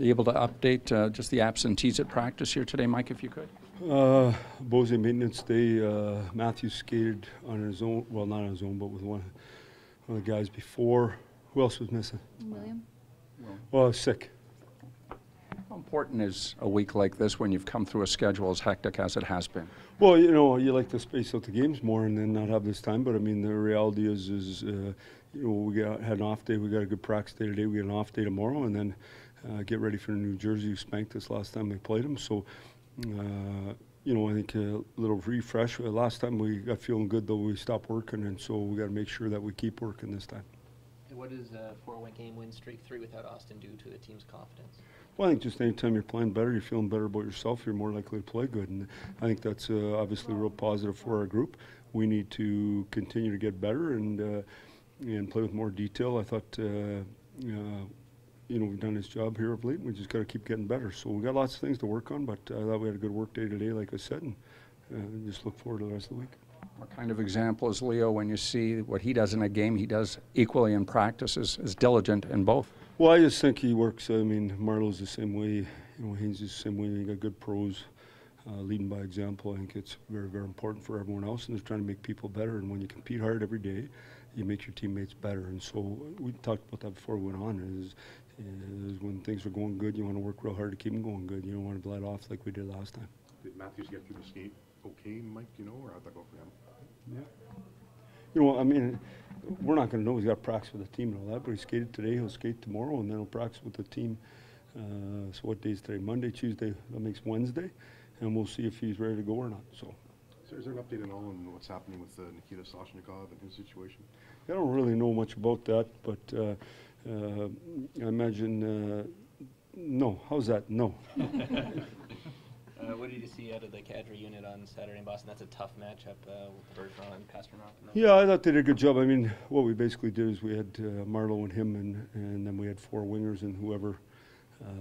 able to update just the absentees at practice here today, Mike, if you could? Bose maintenance day. Matthew skated on his own. Well, not on his own, but with one of the guys before. Who else was missing? William. Well, sick. How important is a week like this when you've come through a schedule as hectic as it has been? Well, you know, you like to space out the games more and then not have this time. But I mean, the reality is you know, we had an off day. We got a good practice day today. We got an off day tomorrow, and then get ready for New Jersey, who spanked us last time we played them. So, you know, I think a little refresh. Last time we got feeling good, though we stopped working, and so we got to make sure that we keep working this time. And what does a 4-1 win streak 3 without Austin do to the team's confidence? Well, I think just anytime you're playing better, you're feeling better about yourself, you're more likely to play good. And I think that's obviously real positive for our group. We need to continue to get better and play with more detail. I thought, you know, we've done this job here of late. We just got to keep getting better. So we got lots of things to work on, but I thought we had a good work day today, like I said, and just look forward to the rest of the week. What kind of example is Leo when you see what he does in a game, he does equally in practice, is diligent in both? Well, I just think he works. I mean, Marlowe's the same way. You know, Haynes is the same way. You got good pros leading by example. I think it's very, very important for everyone else, and just trying to make people better. And when you compete hard every day, you make your teammates better. And so we talked about that before we went on. Is when things are going good, you want to work real hard to keep them going good. You don't want to let off like we did last time. Did Matthews get through the skate okay, Mike? Do you know, or how'd that go for him? Yeah. You know, I mean, we're not going to know. He's got practice with the team and all that, but he skated today. He'll skate tomorrow, and then he'll practice with the team. So what day is today? Monday, Tuesday. That makes Wednesday, and we'll see if he's ready to go or not. So. Is there an update at all on what's happening with Nikita Soshnikov and his situation? I don't really know much about that, but I imagine no. How's that? No. What did you see out of the Cadre unit on Saturday in Boston? That's a tough matchup with Bergeron and Pasternak. Yeah, I thought they did a good job. I mean, what we basically did is we had Marlowe and him, and then we had 4 wingers, and whoever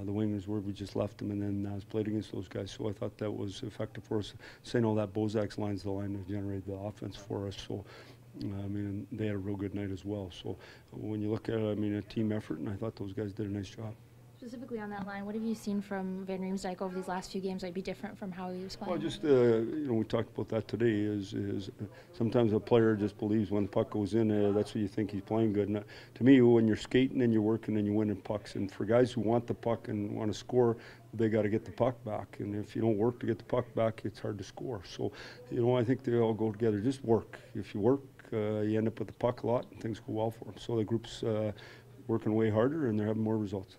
the wingers were, we just left them, and then I was played against those guys. So I thought that was effective for us. Saying all that, Bozak's line's the line that generated the offense for us. So, I mean, they had a real good night as well. So when you look at it, I mean, a team effort, and I thought those guys did a nice job. Specifically on that line, what have you seen from Van Riemsdyk over these last few games that might be different from how he was playing? Well, just, you know, we talked about that today, is sometimes a player just believes when the puck goes in, that's what you think he's playing good. And to me, when you're skating and you're working and you're winning pucks, and for guys who want the puck and want to score, they got to get the puck back. And if you don't work to get the puck back, it's hard to score. So, you know, I think they all go together. Just work. If you work, you end up with the puck a lot, and things go well for them. So the group's working way harder, and they're having more results.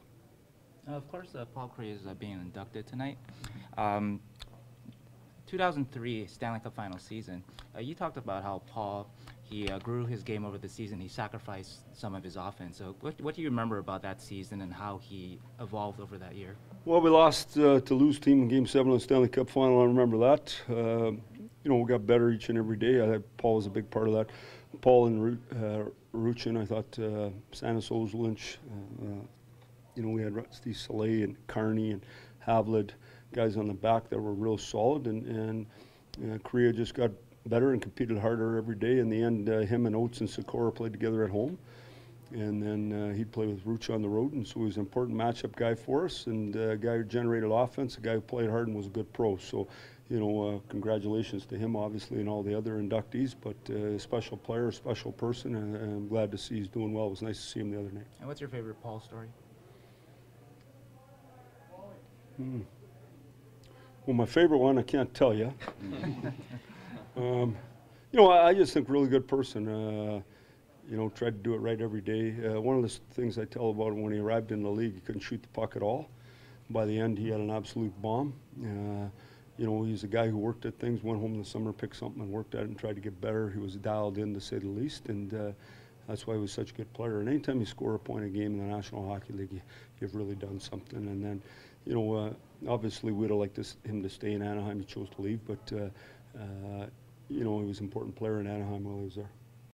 Of course, Paul Coffey is being inducted tonight. 2003 Stanley Cup final season. You talked about how Paul, he grew his game over the season. He sacrificed some of his offense. So what do you remember about that season and how he evolved over that year? Well, we lost to Lou's team in Game 7 of the Stanley Cup final. I remember that. You know, we got better each and every day. I think Paul was a big part of that. Paul and Ruchin, I thought Sanis Ozolinch, you know, we had Rusty Soleil and Carney and Havlid, guys on the back that were real solid, and Korea just got better and competed harder every day. In the end, him and Oates and Sikora played together at home, and then he'd play with Ruch on the road, and so he was an important matchup guy for us, and a guy who generated offense, a guy who played hard and was a good pro. So, you know, congratulations to him, obviously, and all the other inductees, but a special player, a special person, and I'm glad to see he's doing well. It was nice to see him the other night. And what's your favorite Paul story? Well, my favorite one, I can't tell you. You know, I just think really good person. You know, tried to do it right every day. One of the things I tell about him, when he arrived in the league, he couldn't shoot the puck at all. By the end, he had an absolute bomb. You know, he's a guy who worked at things, went home in the summer, picked something and worked at it and tried to get better. He was dialed in, to say the least, and that's why he was such a good player. And anytime you score a point a game in the National Hockey League, you've really done something. And then, you know, obviously we'd have liked him to stay in Anaheim. He chose to leave, but, you know, he was an important player in Anaheim while he was there.